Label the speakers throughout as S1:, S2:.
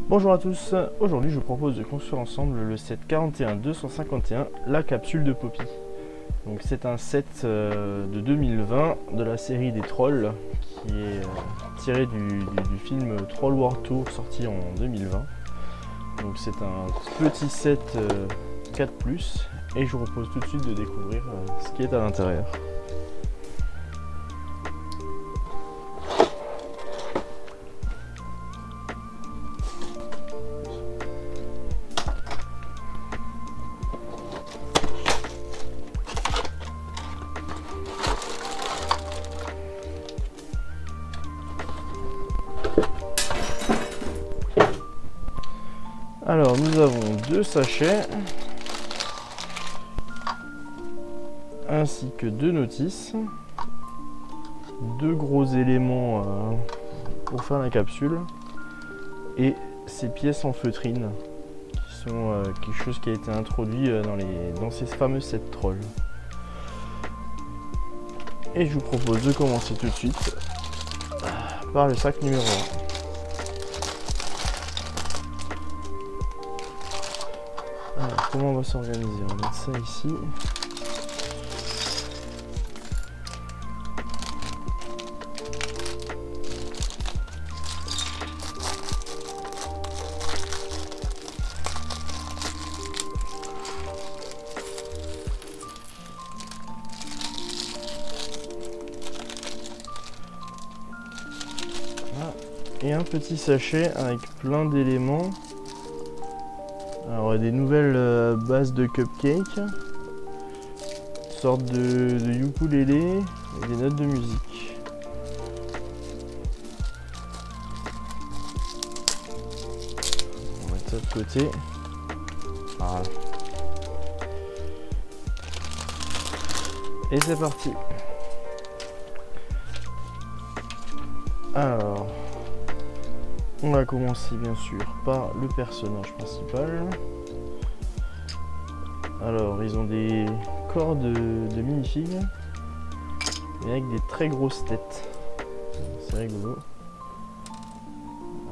S1: Bonjour à tous, aujourd'hui je vous propose de construire ensemble le set 41-251, la capsule de Poppy. Donc c'est un set de 2020 de la série des Trolls qui est tiré du film Troll World Tour sorti en 2020. Donc c'est un petit set 4+, et je vous propose tout de suite de découvrir ce qui est à l'intérieur. Alors nous avons 2 sachets ainsi que 2 notices, 2 gros éléments pour faire la capsule et ces pièces en feutrine qui sont quelque chose qui a été introduit dans ces fameux sets trolls. Et je vous propose de commencer tout de suite par le sac numéro 1. Alors, comment on va s'organiser? On va mettre ça ici. Voilà. Et un petit sachet avec plein d'éléments. Alors des nouvelles bases de cupcake, une sorte de ukulélé et des notes de musique. On va mettre ça de côté. Voilà. Et c'est parti. Alors, on va commencer bien sûr par le personnage principal. Alors ils ont des corps de minifigs et avec des très grosses têtes. C'est rigolo.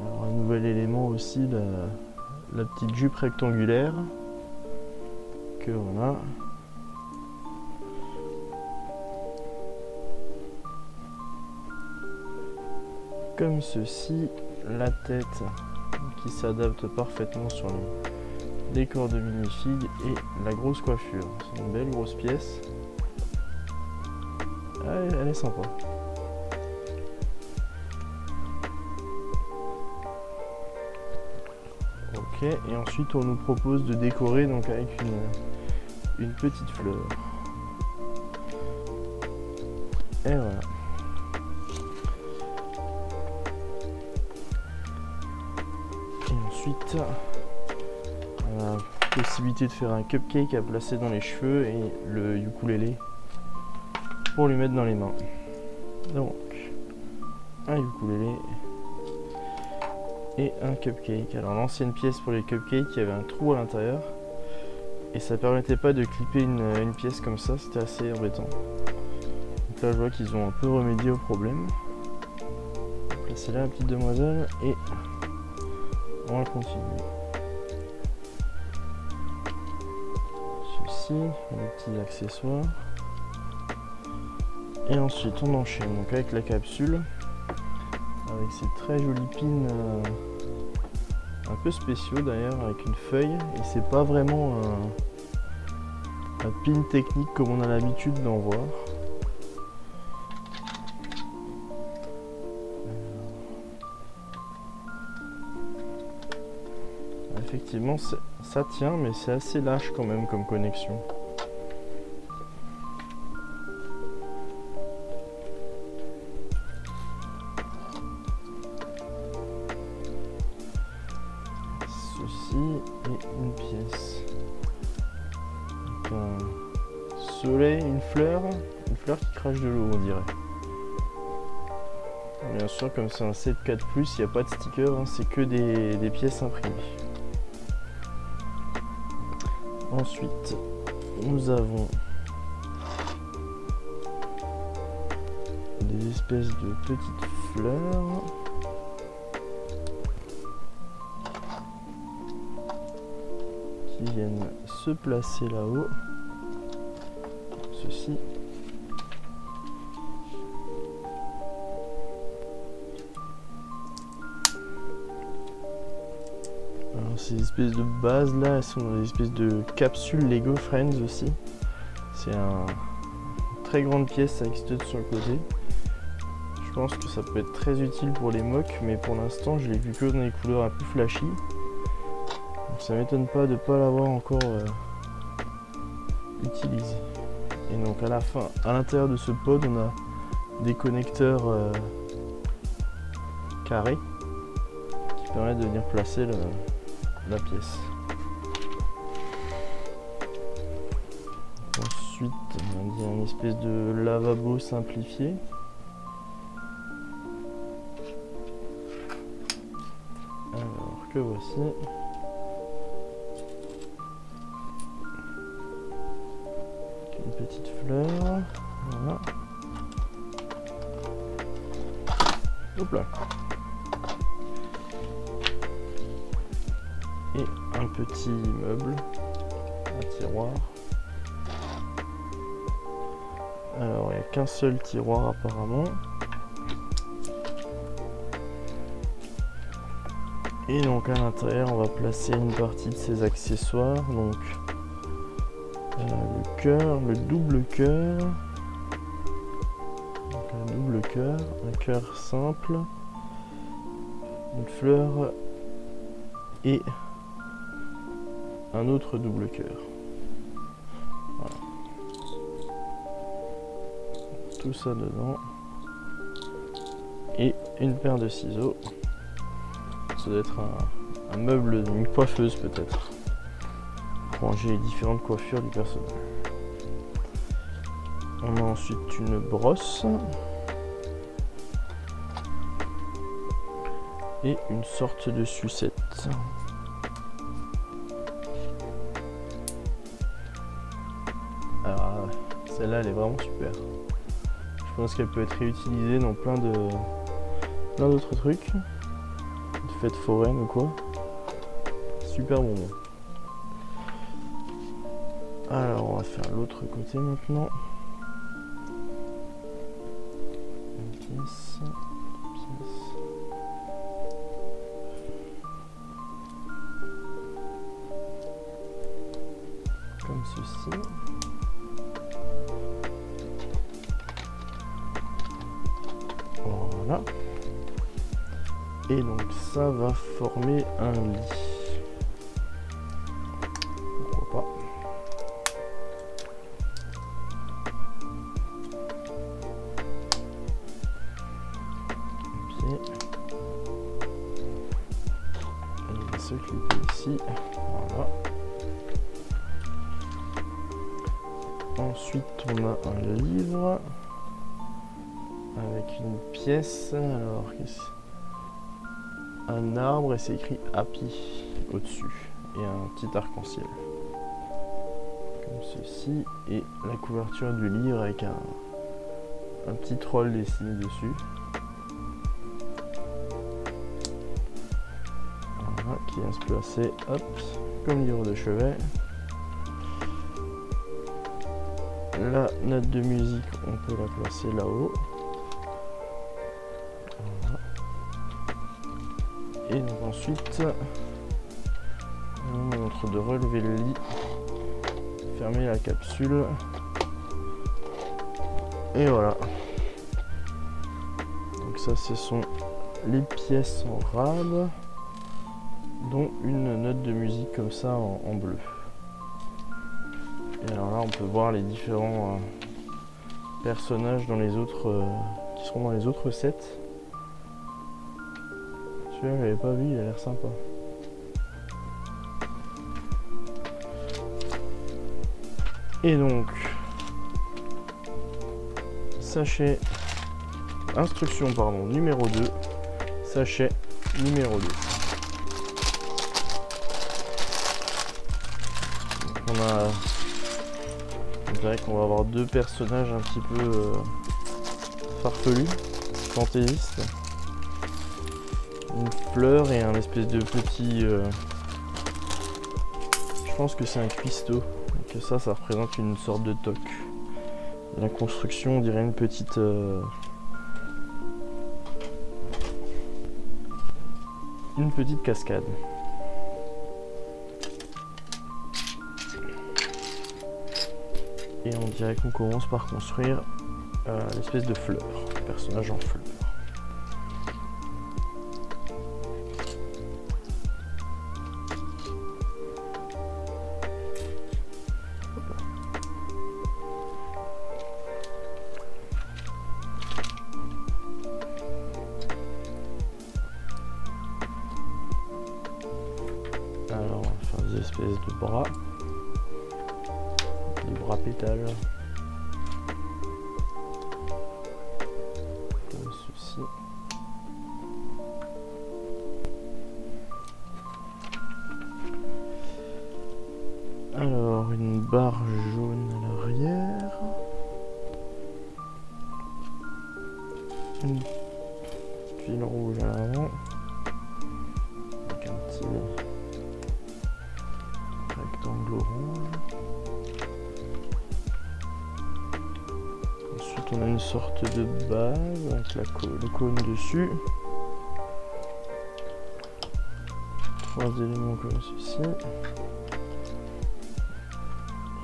S1: Alors un nouvel élément aussi, la petite jupe rectangulaire. Que voilà. Comme ceci. La tête qui s'adapte parfaitement sur les décors de minifig et la grosse coiffure. C'est une belle grosse pièce. Elle est sympa. Ok, et ensuite on nous propose de décorer donc avec une petite fleur. Et voilà. Ensuite, on a la possibilité de faire un cupcake à placer dans les cheveux et le ukulélé pour lui mettre dans les mains. Donc, un ukulélé et un cupcake. Alors l'ancienne pièce pour les cupcakes, il y avait un trou à l'intérieur et ça permettait pas de clipper une pièce comme ça, c'était assez embêtant. Donc là je vois qu'ils ont un peu remédié au problème. Placer là la petite demoiselle et on va continuer. Ceci, les petits accessoires. Et ensuite on enchaîne donc avec la capsule. Avec ces très jolies pins un peu spéciaux d'ailleurs, avec une feuille. Et c'est pas vraiment un pin technique comme on a l'habitude d'en voir. Effectivement, ça tient, mais c'est assez lâche quand même comme connexion. Ceci est une pièce. Donc un soleil, une fleur qui crache de l'eau, on dirait. Bien sûr, comme c'est un set 4+, il n'y a pas de sticker, hein, c'est que des pièces imprimées. Ensuite, nous avons des espèces de petites fleurs. Qui viennent se placer là-haut. Ceci. Alors ces espèces de bases là, elles sont des espèces de capsules Lego Friends aussi. C'est une très grande pièce avec ce sur le côté. Je pense que ça peut être très utile pour les mocks, mais pour l'instant je l'ai vu que dans les couleurs un peu flashy. Donc ça m'étonne pas de ne pas l'avoir encore utilisé. Et donc à la fin, à l'intérieur de ce pod, on a des connecteurs carrés qui permettent de venir placer la pièce. Ensuite, on a une espèce de lavabo simplifié. Alors que voici. Une petite fleur. Voilà. Hop là. Et un petit meuble, un tiroir. Alors il n'y a qu'un seul tiroir apparemment. Et donc à l'intérieur on va placer une partie de ces accessoires. Donc le cœur, le double cœur. Donc un double cœur, un cœur simple, une fleur et un autre double cœur. Voilà. Tout ça dedans. Et une paire de ciseaux. Ça doit être un meuble d'une coiffeuse peut-être. Pour ranger les différentes coiffures du personnage. On a ensuite une brosse. Et une sorte de sucette. Alors celle-là elle est vraiment super. Je pense qu'elle peut être réutilisée dans plein d'autres trucs. Une fête foraine ou quoi. Super bonbon. Alors on va faire l'autre côté maintenant. Une pièce. Comme ceci. Voilà. Et donc ça va former un lit. Pourquoi pas. Un pied. Il va se clipper ici. Voilà. Ensuite, on a un livre avec une pièce. Alors, un arbre et c'est écrit Happy au-dessus. Et un petit arc-en-ciel. Comme ceci. Et la couverture du livre avec un petit troll dessiné dessus. Voilà, qui vient se placer, hop, comme livre de chevet. La note de musique, on peut la placer là-haut. Voilà. Et donc ensuite, on montre de relever le lit, fermer la capsule. Et voilà. Donc ça, ce sont les pièces en rab, dont une note de musique comme ça en bleu. Et alors là on peut voir les différents personnages dans les autres qui seront dans les autres sets. Celui-là je l'avais pas vu, il a l'air sympa. Et donc sachet instruction pardon numéro 2, sachet numéro 2. Donc on dirait qu'on va avoir deux personnages un petit peu farfelu, fantaisiste. Une fleur et un espèce de petit... je pense que c'est un cuistot. Donc ça représente une sorte de toque. Et la construction, on dirait une petite... une petite cascade. Et on dirait qu'on commence par construire l'espèce de fleur, le personnage en fleur. Alors on va faire des espèces de bras. Des bras pétales. Comme ceci. Alors une barre jaune à l'arrière. Une fil rouge à l'avant. Avec un petit rectangle orange. Ensuite on a une sorte de base avec le cône dessus. 3 éléments comme ceci.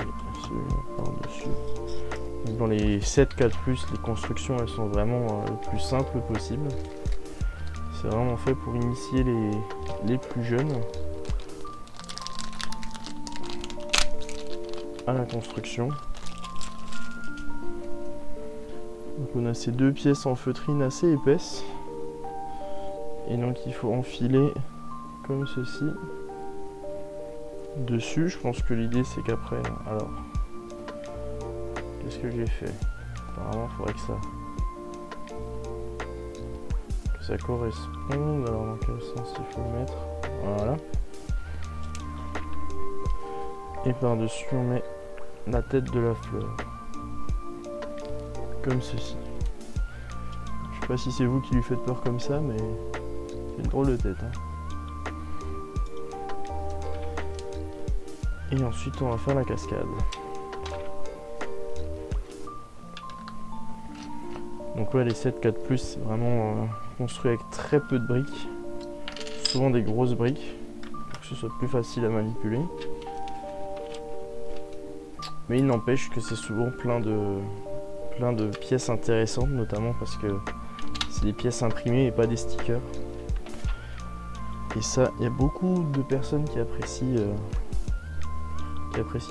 S1: Et celui-là par-dessus. Dans les 7-4+, les constructions elles sont vraiment le plus simple possible. C'est vraiment fait pour initier les plus jeunes à la construction. Donc on a ces deux pièces en feutrine assez épaisses. Et donc il faut enfiler comme ceci dessus. Je pense que l'idée c'est qu'après, alors qu'est-ce que j'ai fait? Apparemment il faudrait que ça corresponde. Alors dans quel sens il faut le mettre? Voilà. Et par dessus on met la tête de la fleur. Comme ceci. Je sais pas si c'est vous qui lui faites peur comme ça, mais c'est une drôle de tête. Hein. Et ensuite on va faire la cascade. Donc ouais, les 7-4+, c'est vraiment construit avec très peu de briques. Souvent des grosses briques, pour que ce soit plus facile à manipuler. Mais il n'empêche que c'est souvent plein de pièces intéressantes, notamment parce que c'est des pièces imprimées et pas des stickers. Et ça, il y a beaucoup de personnes qui apprécient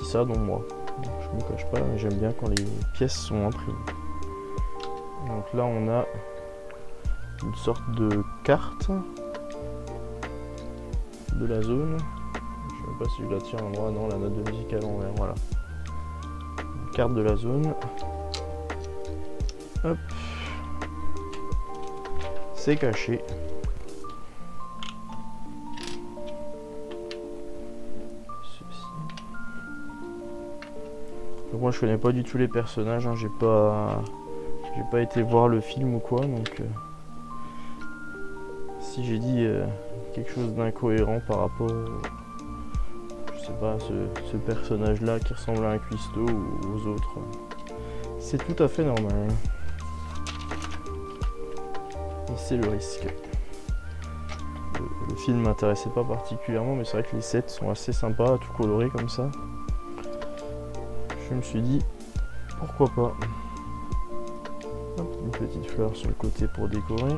S1: ça, dont moi. Donc, je me cache pas, mais j'aime bien quand les pièces sont imprimées. Donc là, on a une sorte de carte de la zone. Je sais même pas si je la tiens à l'endroit, non, la note de musique à l'envers, voilà. Carte de la zone. Hop. C'est caché. Ceci. Donc moi je connais pas du tout les personnages, hein. J'ai pas été voir le film ou quoi, donc si j'ai dit quelque chose d'incohérent par rapport je sais pas, ce personnage là qui ressemble à un cuistot ou aux autres, c'est tout à fait normal. Et c'est le risque. Le film m'intéressait pas particulièrement, mais c'est vrai que les sets sont assez sympas, tout coloré comme ça. Je me suis dit, pourquoi pas. Hop, une petite fleur sur le côté pour décorer.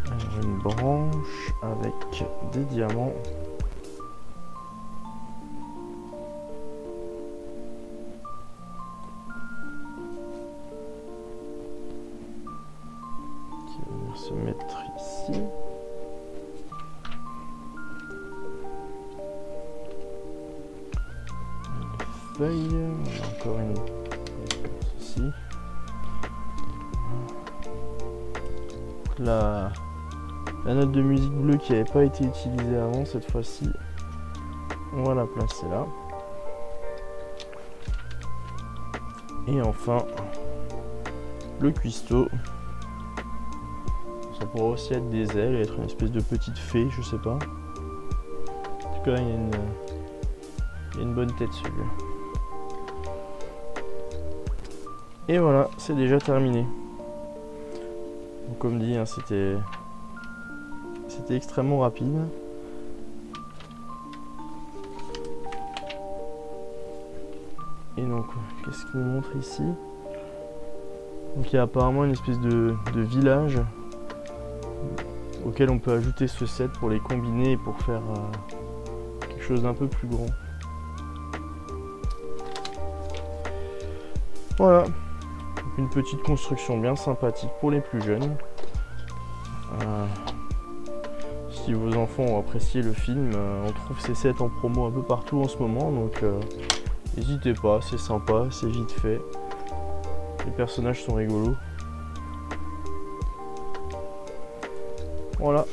S1: Alors, une branche avec des diamants. Qui va venir se mettre ici. Une feuille, encore une comme ceci. La note de musique bleue qui n'avait pas été utilisée avant, cette fois-ci, on va la placer là. Et enfin, le cuistot. Ça pourrait aussi être des ailes et être une espèce de petite fée, je sais pas. En tout cas, il y a une bonne tête celui-là. Et voilà, c'est déjà terminé. Donc, comme dit, hein, c'était extrêmement rapide. Et donc, qu'est-ce qu'il nous montre ici? Donc il y a apparemment une espèce de village auquel on peut ajouter ce set pour les combiner et pour faire quelque chose d'un peu plus grand. Voilà, donc une petite construction bien sympathique pour les plus jeunes. Si vos enfants ont apprécié le film, on trouve ces sets en promo un peu partout en ce moment, donc n'hésitez pas, c'est sympa, c'est vite fait. Les personnages sont rigolos. Voilà.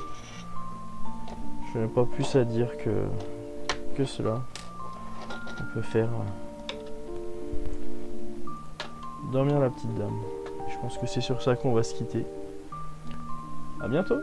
S1: Je n'ai pas plus à dire que cela. On peut faire dormir la petite dame. Je pense que c'est sur ça qu'on va se quitter. À bientôt.